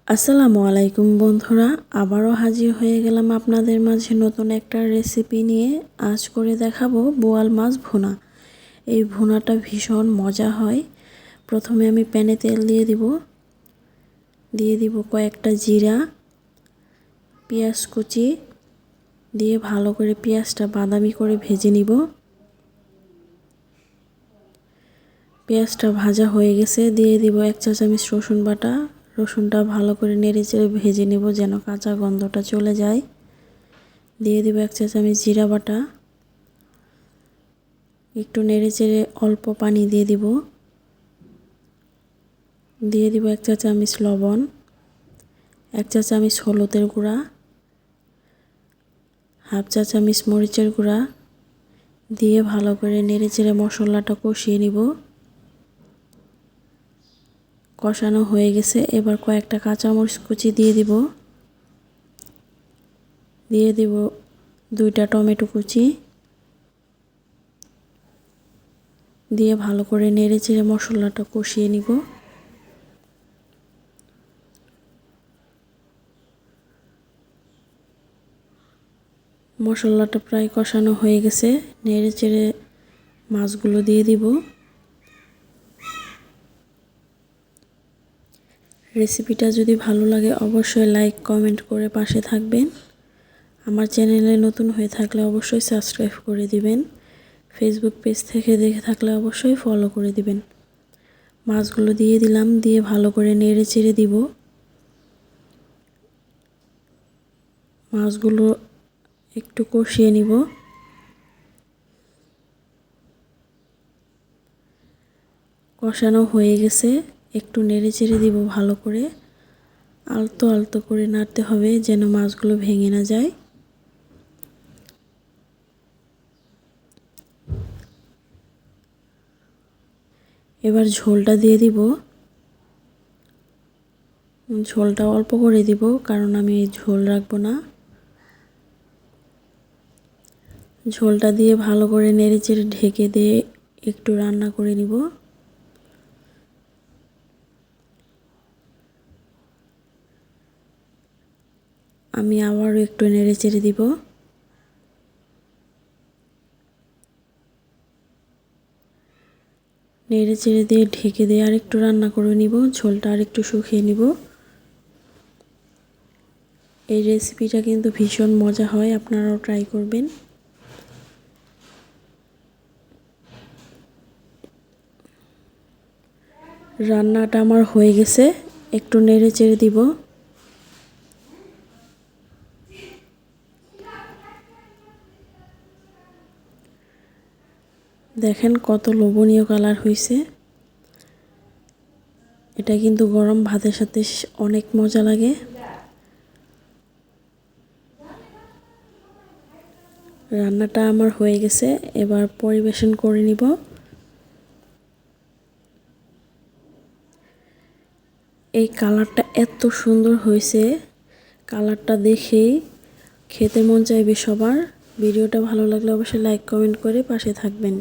আসসালামু আলাইকুম বন্ধুরা, আবারও হাজির হয়ে গেলাম আপনাদের মাঝে নতুন একটা রেসিপি নিয়ে। আজ করে দেখাবো বোয়াল মাছ ভুনা। এই ভুনাটা ভীষণ মজা হয়। প্রথমে আমি প্যানে তেল দিয়ে দিব কয়েকটা জিরা, পেঁয়াজ কুচি দিয়ে ভালো করে পেঁয়াজটা বাদামি করে ভেজে নিব। পেঁয়াজটা ভাজা হয়ে গেছে, দিয়ে দিব 1 চা চামচ রসুন বাটা। রসুনটা ভালো করে নেড়েচেড়ে ভেজে নেব যেন কাঁচা গন্ধটা চলে যায়। দিয়ে দিব 1 চা চামচ জিরা বাটা। একটু নেড়েচেড়ে অল্প পানি দিয়ে দিব। 1 চা চামচ লবণ, 1 চা চামচ হলুদের গুঁড়া, হাফ চা চামচ মরিচের গুঁড়া দিয়ে ভালো করে নেড়েচেড়ে মশলাটা কষিয়ে নিব। কষানো হয়ে গেছে, এবার কয়েকটা কাঁচামরিচ কুচি দিয়ে দিব। 2টা টমেটো কুচি দিয়ে ভালো করে নেড়েচেড়ে মশলাটা কষিয়ে নিব। মশলাটা প্রায় কষানো হয়ে গেছে, নেড়েচেড়ে মাছগুলো দিয়ে দিব। রেসিপিটা যদি ভালো লাগে অবশ্যই লাইক কমেন্ট করে পাশে থাকবেন। আমার চ্যানেলে নতুন হয়ে থাকলে অবশ্যই সাবস্ক্রাইব করে দিবেন। ফেসবুক পেজ থেকে দেখে থাকলে অবশ্যই ফলো করে দিবেন। মাছগুলো দিয়ে দিলাম, দিয়ে ভালো করে নেড়েচেড়ে দিব। মাছগুলো একটু কষিয়ে নিব। কষানো হয়ে গেছে, একটু নেড়েচেড়ে দিব ভালো করে। আলতো আলতো করে নাড়তে হবে যেন মাছগুলো ভেঙে না যায়। এবার ঝোলটা দিয়ে দিব। ঝোলটা অল্প করে দিব কারণ আমি ঝোল রাখবো না। ঝোলটা দিয়ে ভালো করে নেড়েচেড়ে ঢেকে দিয়ে একটু রান্না করে নিব। আমি আবারও একটু নেড়েচেড়ে দিব। নেড়েচেড়ে দিয়ে ঢেকে দিয়ে আরেকটু রান্না করে নিব। ঝোলটা আরেকটু শুকিয়ে নিব। এই রেসিপিটা কিন্তু ভীষণ মজা হয়, আপনারাও ট্রাই করবেন। রান্নাটা আমার হয়ে গেছে, একটু নেড়েচেড়ে দিব। দেখেন কত লোভনীয় কালার হয়েছে। এটা কিন্তু গরম ভাতের সাথে অনেক মজা লাগে। রান্নাটা আমার হয়ে গেছে, এবার পরিবেশন করে নিব। এই কালারটা এত সুন্দর হয়েছে, কালারটা দেখেই খেতে মন চাইবে সবার। ভিডিওটা ভালো লাগলে অবশ্যই লাইক কমেন্ট করে পাশে থাকবেন।